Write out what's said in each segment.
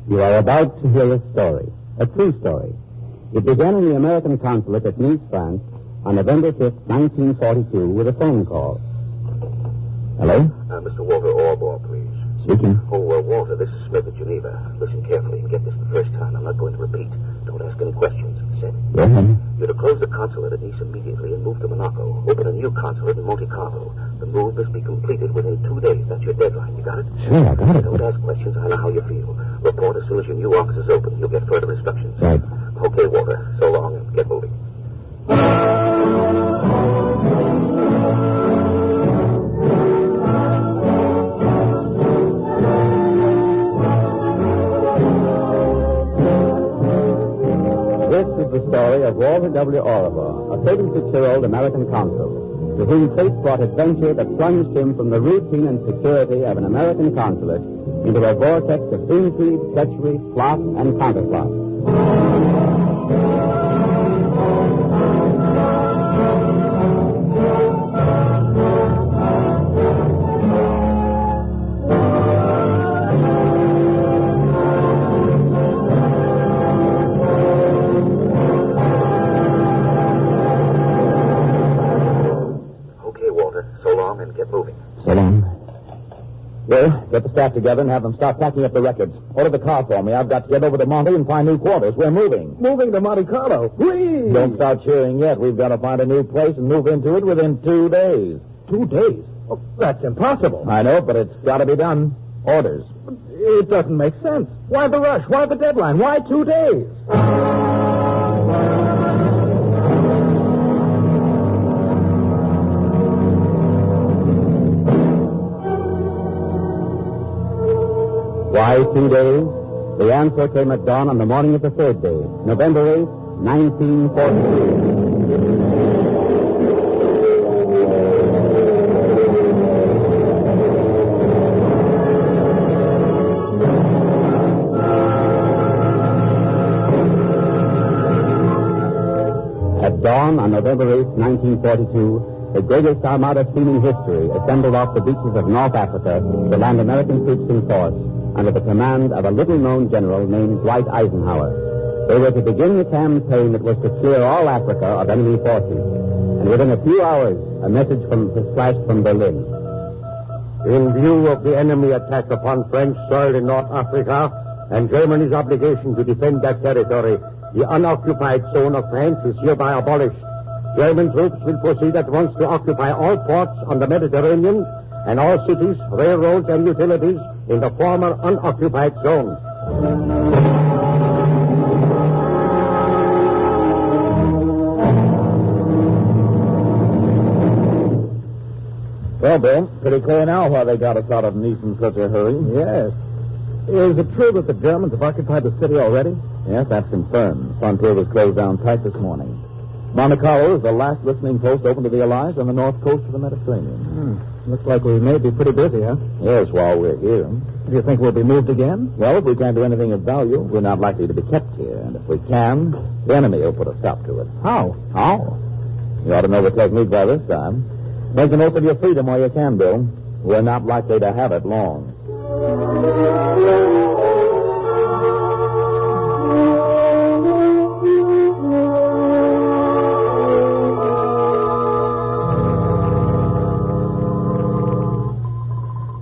You are about to hear a story, a true story. It began in the American consulate at Nice, France, on November 5th, 1942, with a phone call. Hello? Mr. Walter Orbaugh, please. Speaking. Walter, this is Smith at Geneva. Listen carefully and get this the first time. I'm not going to repeat. Don't ask any questions. Said. Go ahead. You're to close the consulate at Nice immediately and move to Monaco. Open a new consulate in Monte Carlo. The move must be completed within 2 days. That's your deadline. You got it? Sure, I got it. Don't ask questions. I know how you feel. Report as soon as your new office is open. You'll get further instructions. Right. Okay, Walter. So long and get moving. This is the story of Walter W. Orbaugh, a 36-year-old American consul, to whom fate brought adventure that plunged him from the routine and security of an American consulate into a vortex of intrigue, treachery, plot, and counterplot. Get the staff together and have them start packing up the records. Order the car for me. I've got to get over to Monte and find new quarters. We're moving. Moving to Monte Carlo? Whee! Don't start cheering yet. We've got to find a new place and move into it within 2 days. 2 days? Oh, that's impossible. I know, but it's got to be done. Orders. It doesn't make sense. Why the rush? Why the deadline? Why 2 days? Why 2 days? The answer came at dawn on the morning of the third day, November 8th, 1942. At dawn on November 8th, 1942, the greatest armada seen in history assembled off the beaches of North Africa to land American troops in force under the command of a little-known general named Dwight Eisenhower. They were to begin the campaign that was to clear all Africa of enemy forces. And within a few hours, a message was flashed from Berlin. In view of the enemy attack upon French soil in North Africa and Germany's obligation to defend that territory, the unoccupied zone of France is hereby abolished. German troops will proceed at once to occupy all ports on the Mediterranean and all cities, railroads, and utilities in the former unoccupied zone. Well, Bill, pretty clear now why they got us out of Nice in such a hurry. Yes. Is it true that the Germans have occupied the city already? Yes, that's confirmed. The frontier was closed down tight this morning. Monte Carlo is the last listening post open to the Allies on the north coast of the Mediterranean. Looks like we may be pretty busy, huh? Yes, while we're here. Do you think we'll be moved again? Well, if we can't do anything of value, we're not likely to be kept here. And if we can, the enemy will put a stop to it. How? How? You ought to know the technique by this time. Make the most of your freedom while you can, Bill. We're not likely to have it long.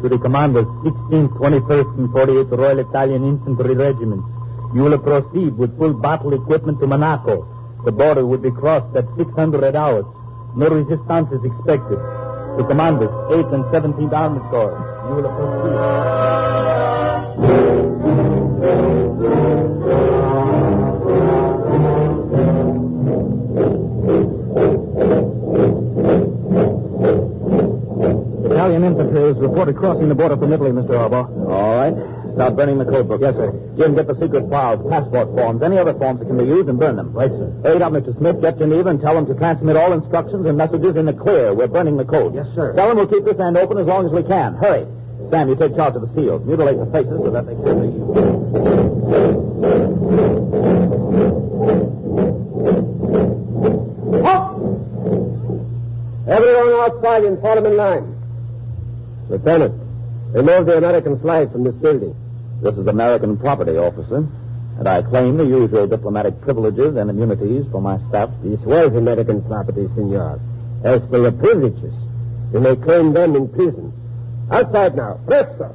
To the commanders, 16th, 21st, and 48th Royal Italian Infantry Regiments. You will proceed with full battle equipment to Monaco. The border will be crossed at 600 hours. No resistance is expected. To commanders, 8th and 17th Armored Corps. You will proceed. Italian infantry is reported crossing the border from Italy, Mr. Orbaugh. All right. Start burning the code book. Yes, sir. Jim, get the secret files, passport forms, any other forms that can be used, and burn them. Right, sir. Hurry up, Mr. Smith. Get Geneva and tell them to transmit all instructions and messages in the clear. We're burning the code. Yes, sir. Tell them we'll keep this end open as long as we can. Hurry. Sam, you take charge of the seals. Mutilate the faces so that they can see you. Halt! Everyone outside and form in line. Lieutenant, remove the American flag from this building. This is American property, officer. And I claim the usual diplomatic privileges and immunities for my staff. This was American property, senor. As for your privileges, you may claim them in prison. Outside now. Presto!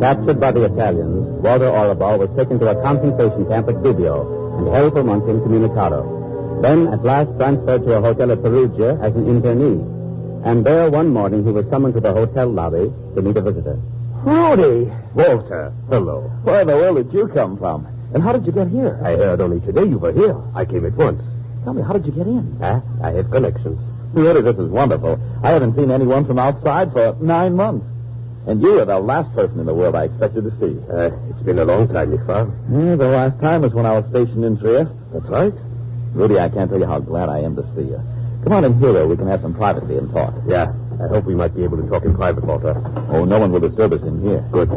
Captured by the Italians, Walter Oribal was taken to a concentration camp at Gubbio and held for months incommunicado. Then, at last, transferred to a hotel at Perugia as an internee. And there, one morning, he was summoned to the hotel lobby to meet a visitor. Rudy! Walter, hello. Where the world did you come from? And how did you get here? I heard only today you were here. I came at once. Tell me, how did you get in? I have connections. Really, this is wonderful. I haven't seen anyone from outside for 9 months. And you are the last person in the world I expected to see. It's been a long time, Miss Farr. Yeah, the last time was when I was stationed in Trieste. That's right. Rudy, I can't tell you how glad I am to see you. Come on in here where we can have some privacy and talk. Yeah, I hope we might be able to talk in private, Walter. Oh, no one will disturb us in here. Good.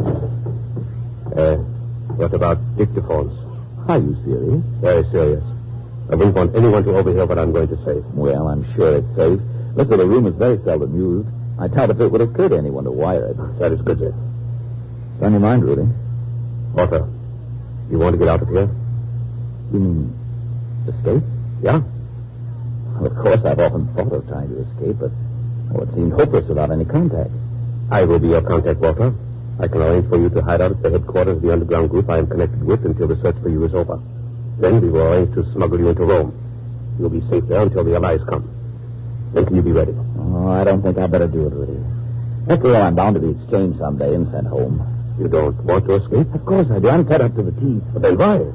What about dictaphones? Are you serious? Very serious. I wouldn't want anyone to overhear what I'm going to say. Well, I'm sure it's safe. Listen, the room is very seldom used. I doubt if it would occur to anyone to wire it. That is good, sir. It's on your mind, Rudy. Walter, you want to get out of here? You mean escape? Yeah? Well, of course, I've often thought of trying to escape, but it seemed hopeless without any contacts. I will be your contact, Walter. I can arrange for you to hide out at the headquarters of the underground group I am connected with until the search for you is over. Then we will arrange to smuggle you into Rome. You'll be safe there until the Allies come. When can you be ready? Oh, I don't think I'd better do it, Rudy. After all, I'm bound to be exchanged someday and sent home. You don't want to escape? Of course I do. I'm fed up to the teeth. But then why?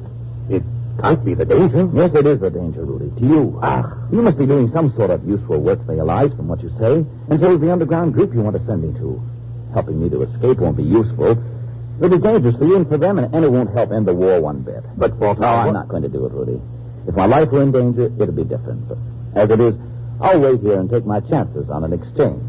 It can't be the danger. Yes, it is the danger, Rudy. To you. You must be doing some sort of useful work for the Allies, from what you say. And so is the underground group you want to send me to. Helping me to escape won't be useful. It'll be dangerous for you and for them, and it won't help end the war one bit. But, Walter... No, I'm not going to do it, Rudy. If my life were in danger, it'd be different. But as it is, I'll wait here and take my chances on an exchange.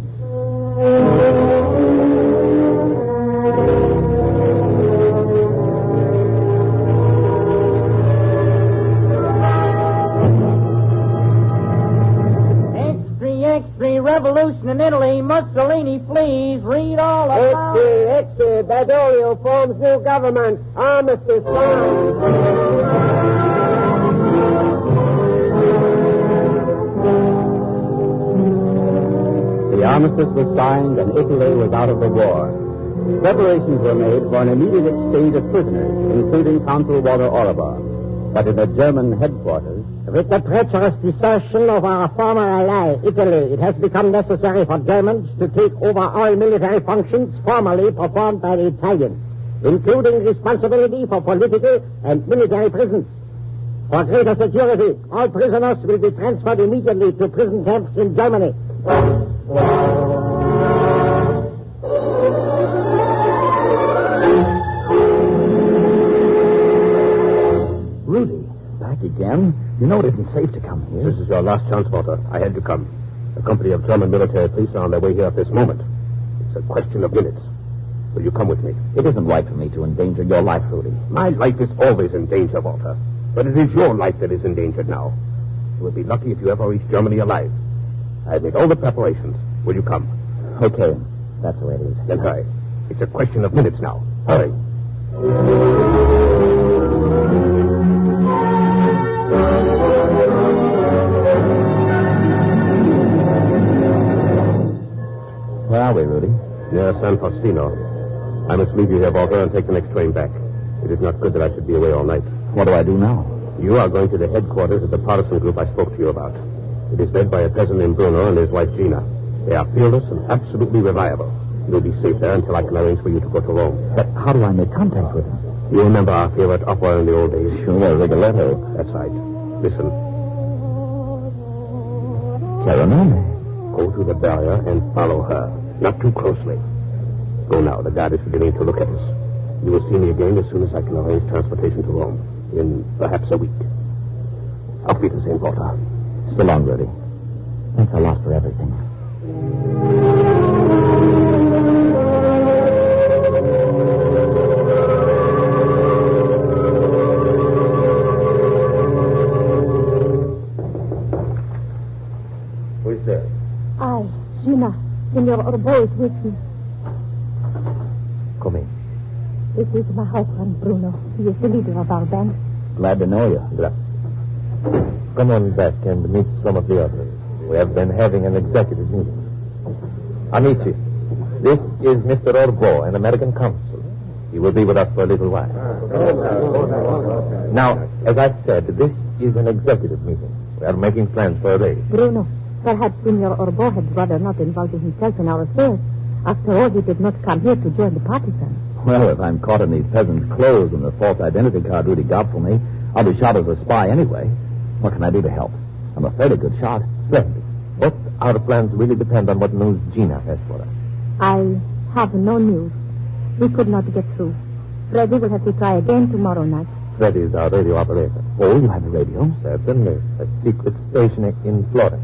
Extra, revolution in Italy, Mussolini flees, read all about it. Extra, Badoglio forms new government, armistice signed. The armistice was signed and Italy was out of the war. Preparations were made for an immediate exchange of prisoners, including Consul Walter Oribal. But in the German headquarters... With the treacherous desertion of our former ally, Italy, it has become necessary for Germans to take over all military functions formerly performed by the Italians, including responsibility for political and military prisons. For greater security, all prisoners will be transferred immediately to prison camps in Germany. Rudy, back again? You know it isn't safe to come here. This is your last chance, Walter. I had to come. A company of German military police are on their way here at this moment. It's a question of minutes. Will you come with me? It isn't right for me to endanger your life, Rudy. My life is always in danger, Walter. But it is your life that is endangered now. You will be lucky if you ever reach Germany alive. I've made all the preparations. Will you come? Okay. That's the way it is. Then hurry. It's a question of minutes now. Hurry. Where are we, Rudy? Near San Faustino. I must leave you here, Walter, and take the next train back. It is not good that I should be away all night. What do I do now? You are going to the headquarters of the partisan group I spoke to you about. It is led by a peasant named Bruno and his wife Gina. They are fearless and absolutely reliable. You'll be safe there until I can arrange for you to go to Rome. But how do I make contact with them? You remember our favorite opera in the old days? Sure, Rigoletto. That's right. Listen. Caronone. Go to the barrier and follow her. Not too closely. Go now. The guard is beginning to look at us. You will see me again as soon as I can arrange transportation to Rome. In perhaps a week. Auf Wiedersehen, Walter. So long, Rudy. Thanks a lot for everything. Senor Orbo is with me. Come in. This is my husband, Bruno. He is the leader of our band. Glad to know you. Come on back and meet some of the others. We have been having an executive meeting. Amici, this is Mr. Orbo, an American consul. He will be with us for a little while. Now, as I said, this is an executive meeting. We are making plans for a raid. Bruno, perhaps Senor Orbo had rather not involved himself in our affairs. After all, he did not come here to join the partisans. Well, if I'm caught in these peasants' clothes and the false identity card Rudy got for me, I'll be shot as a spy anyway. What can I do to help? I'm a fairly good shot. Splendid. But our plans really depend on what news Gina has for us. I have no news. We could not get through. Freddy will have to try again tomorrow night. Freddy is our radio operator. Oh, you have a radio? Certainly. A secret station in Florence.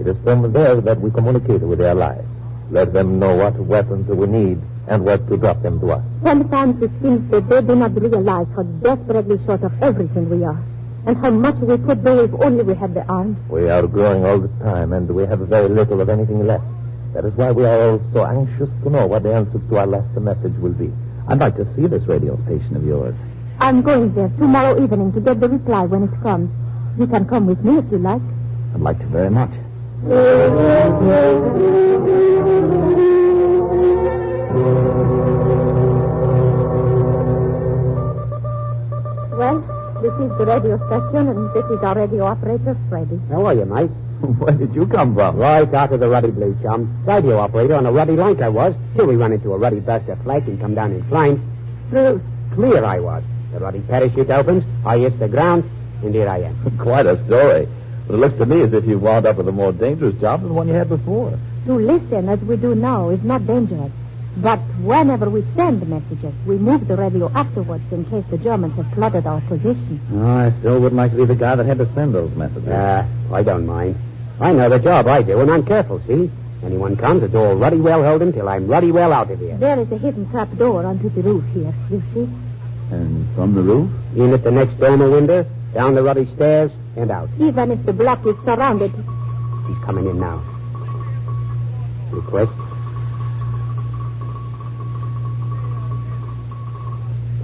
It is from there that we communicate with their allies. Let them know what weapons we need and where to drop them to us. Sometimes it seems that they do not realize how desperately short of everything we are, and how much we could do if only we had the arms. We are growing all the time, and we have very little of anything left. That is why we are all so anxious to know what the answer to our last message will be. I'd like to see this radio station of yours. I'm going there tomorrow evening to get the reply when it comes. You can come with me if you like. I'd like to very much. Well, this is the radio station, and this is our radio operator, Freddy. How are you, mate? Where did you come from? Right out of the Ruddy Blue, chum. Radio operator on a Ruddy Lank I was, till we run into a Ruddy Buster flake and come down in flames. Clear I was. The Ruddy parachute opens, I hits the ground, and here I am. Quite a story. But it looks to me as if you've wound up with a more dangerous job than the one you had before. To listen, as we do now, is not dangerous. But whenever we send messages, we move the radio afterwards in case the Germans have flooded our position. Oh, I still wouldn't like to be the guy that had to send those messages. I don't mind. I know the job I do, and I'm careful, see? Anyone comes, it's all ruddy well holden till I'm ruddy well out of here. There is a hidden trap door onto the roof here, you see? And from the roof? In at the next dormer window, down the ruddy stairs, and out. Even if the block is surrounded. He's coming in now. Request.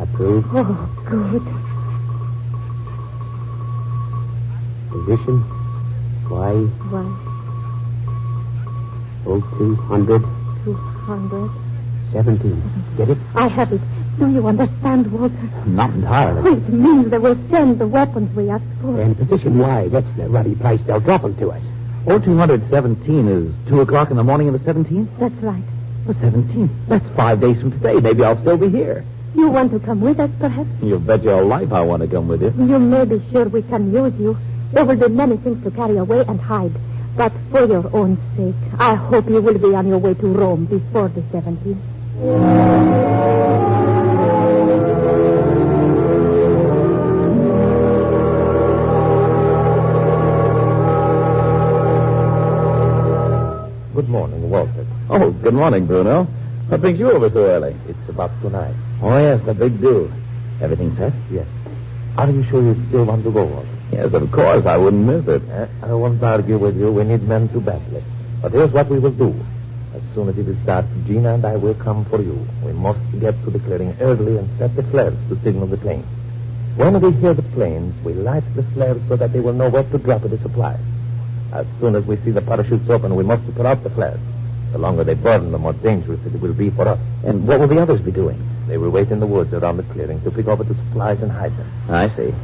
Approved. Oh, good. Position. Y. One, 200. 217. Get it? I have it. Do you understand, Walter? Not entirely. It means they will send the weapons we asked for. And position Y. That's the ruddy place they'll drop them to us. 0217 is 2 o'clock in the morning of the 17th? That's right. The 17th? That's 5 days from today. Maybe I'll still be here. You want to come with us, perhaps? You'll bet your life I want to come with you. You may be sure we can use you. There will be many things to carry away and hide. But for your own sake, I hope you will be on your way to Rome before the 17th. Good morning, Walter. Oh, good morning, Bruno. What brings you over so early? It's about tonight. Oh, yes, the big do. Everything set? Yes. Are you sure you still want to go, Walter? Yes, of course. I wouldn't miss it. I won't argue with you. We need men to battle it. But here's what we will do. As soon as it is dark, Gina and I will come for you. We must get to the clearing early and set the flares to signal the planes. When we hear the planes, we light the flares so that they will know where to drop the supplies. As soon as we see the parachutes open, we must put out the flares. The longer they burn, the more dangerous it will be for us. And what will the others be doing? They will wait in the woods around the clearing to pick over the supplies and hide them. I see.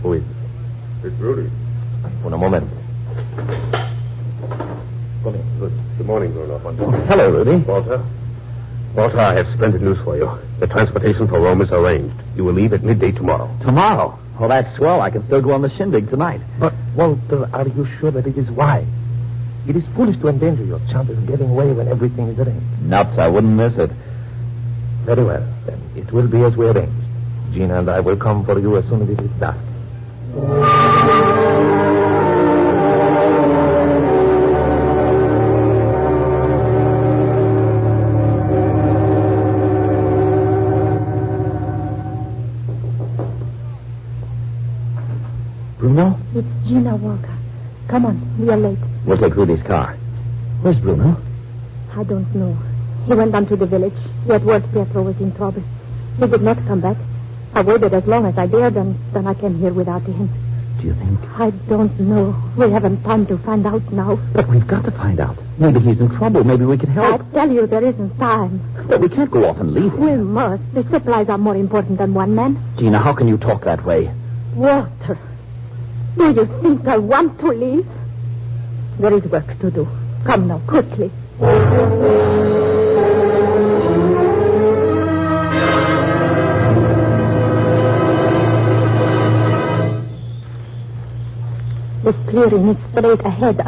Who is it? It's Rudy. Un momento. Come in. Good morning, Bruno. Hello, Rudy. Walter, I have splendid news for you. The transportation for Rome is arranged. You will leave at midday tomorrow. Tomorrow? Well, that's swell. I can still go on the shindig tonight. But, Walter, are you sure that it is wise? It is foolish to endanger your chances of getting away when everything is arranged. Nuts. I wouldn't miss it. Very well, then. It will be as we arranged. Gina and I will come for you as soon as it is dark. Bruno? It's Gina Walker. Come on, we are late. We'll take Rudy's car. Where's Bruno? I don't know. He went down to the village. He had word Pietro was in trouble. He did not come back. I waited as long as I dared, and then I came here without him. Do you think? I don't know. We haven't time to find out now. But we've got to find out. Maybe he's in trouble. Maybe we can help. I tell you, there isn't time. But we can't go off and leave him. We must. The supplies are more important than one man. Gina, how can you talk that way? Walter, do you think I want to leave? There is work to do. Come now, quickly. The clearing is straight ahead.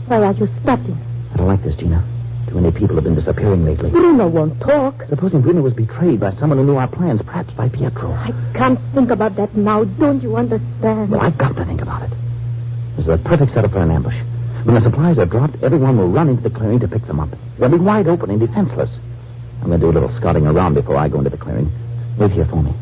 Why are you stopping? I don't like this, Gina. Too many people have been disappearing lately. Bruno won't talk. Supposing Bruno was betrayed by someone who knew our plans, perhaps by Pietro. I can't think about that now. Don't you understand? Well, I've got to think about it. This is a perfect setup for an ambush. When the supplies are dropped, everyone will run into the clearing to pick them up. They'll be wide open and defenseless. I'm going to do a little scouting around before I go into the clearing. Wait here for me.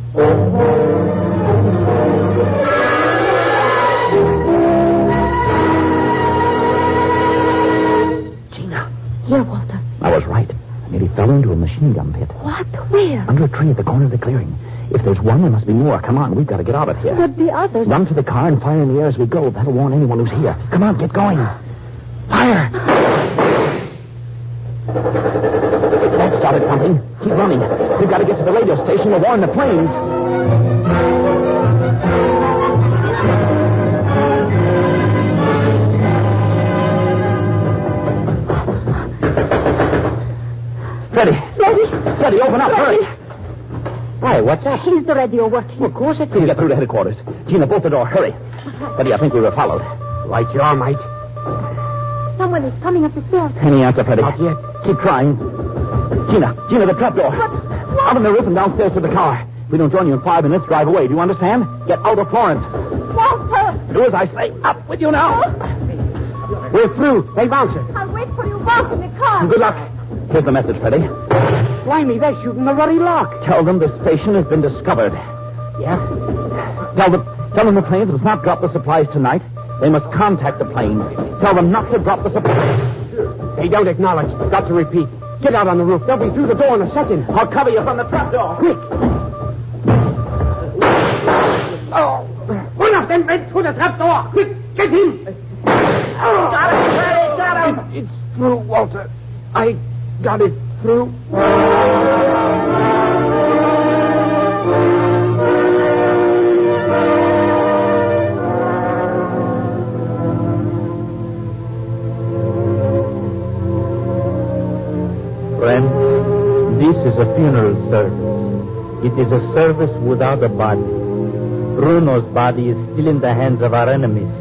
Gina. Here, Walter. I was right. I nearly fell into a machine gun pit. What? Where? Under a tree at the corner of the clearing. If there's one, there must be more. Come on, we've got to get out of here. But the others... Run to the car and fire in the air as we go. That'll warn anyone who's here. Come on, get going. Fire! That started something. Keep running. We've got to get to the radio station to warn the planes. Freddie, open up, hurry. Hi, what's up? Is the radio working? Well, of course it can. Get through to headquarters. Gina, both the door, hurry. Freddie, I think we were followed. Right you are, mate. Someone is coming up the stairs. Any answer, Freddie? Not yet. Keep trying. Gina, the trapdoor. Out on the roof and downstairs to the car. If we don't join you in 5 minutes, drive away. Do you understand? Get out of Florence. Walter! Do as I say. Up with you now. We're through. Hey, bouncer. I'll wait for you both in the car. Good luck. Here's the message, Freddie. Blimey, they're shooting the ruddy lock. Tell them the station has been discovered. Yeah? Tell them the planes must not drop the supplies tonight. They must contact the planes. Tell them not to drop the supplies. They don't acknowledge. Got to repeat. Get out on the roof. They'll be through the door in a second. I'll cover you from the trapdoor. Quick. Oh. One of them went through the trapdoor. Quick, get him. Got him, Freddie, got him. It's through, Walter. I got it through. Friends, this is a funeral service. It is a service without a body. Bruno's body is still in the hands of our enemies,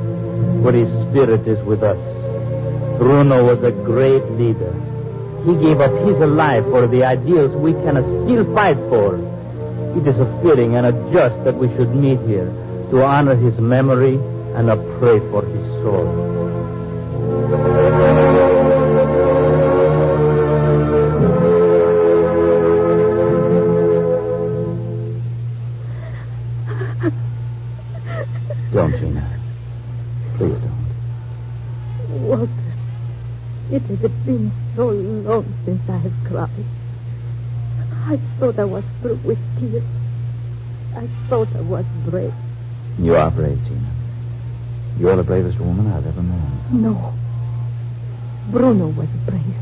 but his spirit is with us. Bruno was a great leader. He gave up his life for the ideals we can still fight for. It is a fitting and a just that we should meet here to honor his memory and pray for his soul. Don't, Gina. Please don't. Walter, it has been so long since I have cried. I thought I was through with tears. I thought I was brave. You are brave, Gina. You're the bravest woman I've ever known. No. Bruno was brave.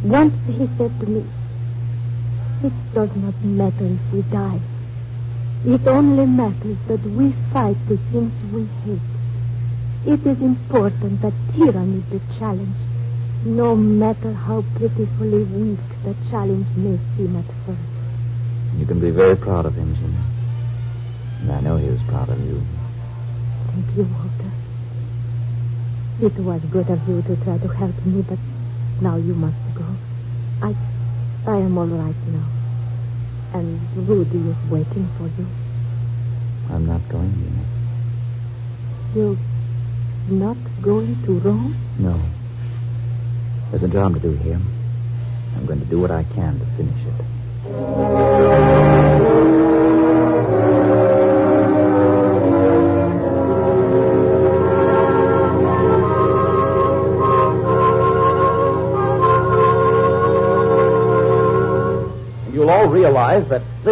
Once he said to me, "It does not matter if we die. It only matters that we fight the things we hate. It is important that tyranny be challenged, no matter how pitifully weak the challenge may seem at first." You can be very proud of him, Gina. And I know he was proud of you. Thank you, Walter. It was good of you to try to help me, but now you must go. I am all right now. And Rudy is waiting for you. I'm not going, Gina. You're not going to Rome? No. There's a job to do here. I'm going to do what I can to finish it.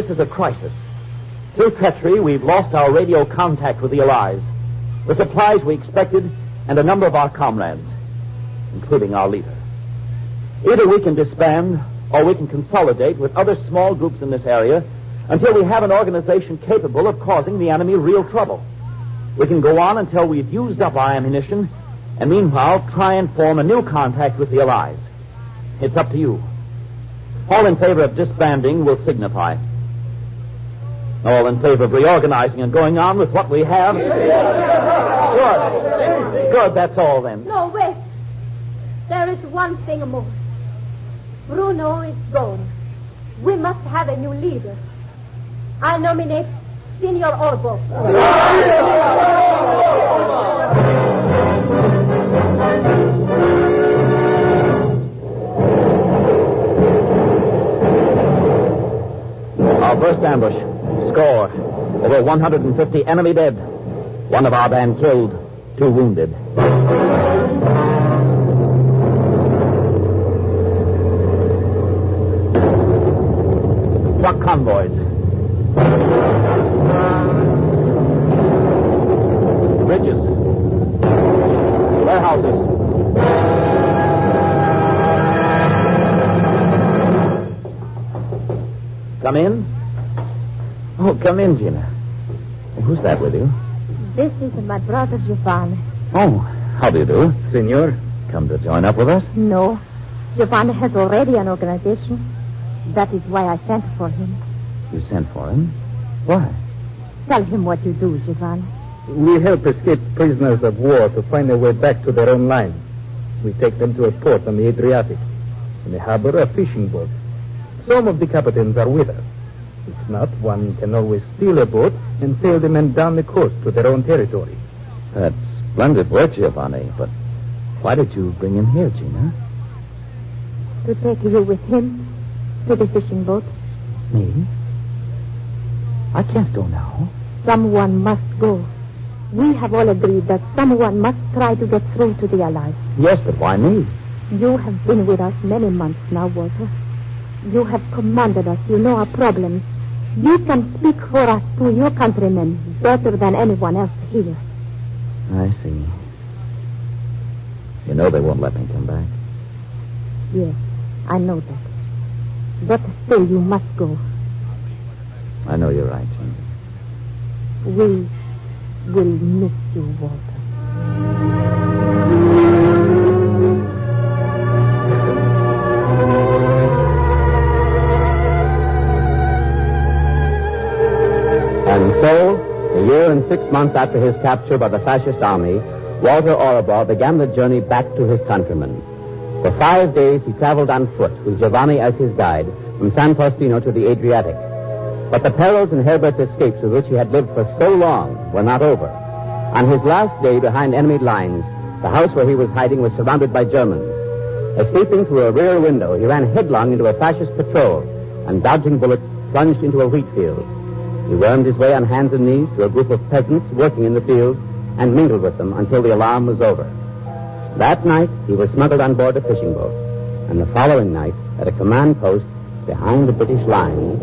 this is a crisis. Through treachery, we've lost our radio contact with the Allies, the supplies we expected, and a number of our comrades, including our leader. Either we can disband, or we can consolidate with other small groups in this area until we have an organization capable of causing the enemy real trouble. We can go on until we've used up our ammunition, and meanwhile try and form a new contact with the Allies. It's up to you. All in favor of disbanding will signify. All in favor of reorganizing and going on with what we have? Good. Good, that's all then. No, wait. There is one thing more. Bruno is gone. We must have a new leader. I nominate Senor Orbo. Our first ambush. Score. Over 150 enemy dead. One of our band killed. 2 wounded. Truck convoys. Bridges. Warehouses. Come in. Oh, come in, Gina. Who's that with you? This is my brother Giovanni. Oh, how do you do? Senor? Come to join up with us? No. Giovanni has already an organization. That is why I sent for him. You sent for him? Why? Tell him what you do, Giovanni. We help escaped prisoners of war to find their way back to their own lines. We take them to a port on the Adriatic. In the harbor, a fishing boat. Some of the captains are with us. If not, one can always steal a boat and sail the men down the coast to their own territory. That's splendid work, Giovanni, but why did you bring him here, Gina? To take you with him to the fishing boat. Me? I can't go now. Someone must go. We have all agreed that someone must try to get through to the Allies. Yes, but why me? You have been with us many months now, Walter. You have commanded us. You know our problems. You can speak for us to your countrymen better than anyone else here. I see. You know they won't let me come back. Yes, I know that. But still, you must go. I know you're right, Gina. We will miss you, Walter. And so, a year and 6 months after his capture by the fascist army, Walter Orobor began the journey back to his countrymen. For 5 days, he traveled on foot, with Giovanni as his guide, from San Faustino to the Adriatic. But the perils and Herbert's escapes with which he had lived for so long were not over. On his last day behind enemy lines, the house where he was hiding was surrounded by Germans. Escaping through a rear window, he ran headlong into a fascist patrol and, dodging bullets, plunged into a wheat field. He wormed his way on hands and knees to a group of peasants working in the field and mingled with them until the alarm was over. That night, he was smuggled on board a fishing boat. And the following night, at a command post behind the British lines...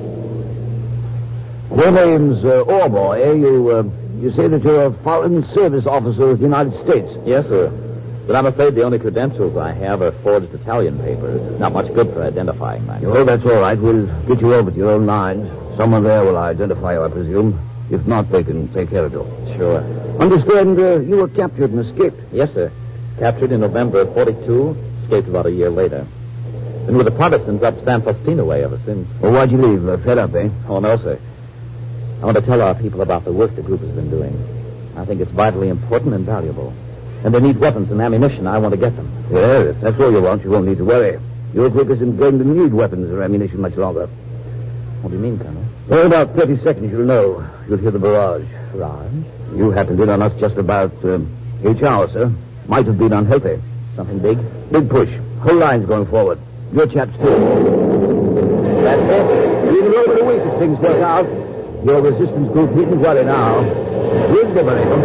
Your name's Orbo, eh? You say that you're a foreign service officer of the United States. Yes, sir. But I'm afraid the only credentials I have are forged Italian papers. Not much good for identifying myself. Oh, that's all right. We'll get you over to your own lines. Someone there will identify you, I presume. If not, they can take care of you. Sure. Understand you were captured and escaped. Yes, sir. Captured in November of 42, escaped about a year later. Been with the Protestants up San Faustino way ever since. Well, why'd you leave? Fed up, eh? Oh, no, sir. I want to tell our people about the work the group has been doing. I think it's vitally important and valuable. And they need weapons and ammunition. I want to get them. Yeah, if that's all you want, you won't need to worry. Your group isn't going to need weapons or ammunition much longer. What do you mean, Colonel? Well, in about 30 seconds, you'll know. You'll hear the barrage. Barrage? You happened in on us just about 8 hours, sir. Might have been unhealthy. Something big? Big push. Whole line's going forward. Your chaps, too. That's it. Even over the week if things work out. Your resistance group needn't worry now. We'll liberate them.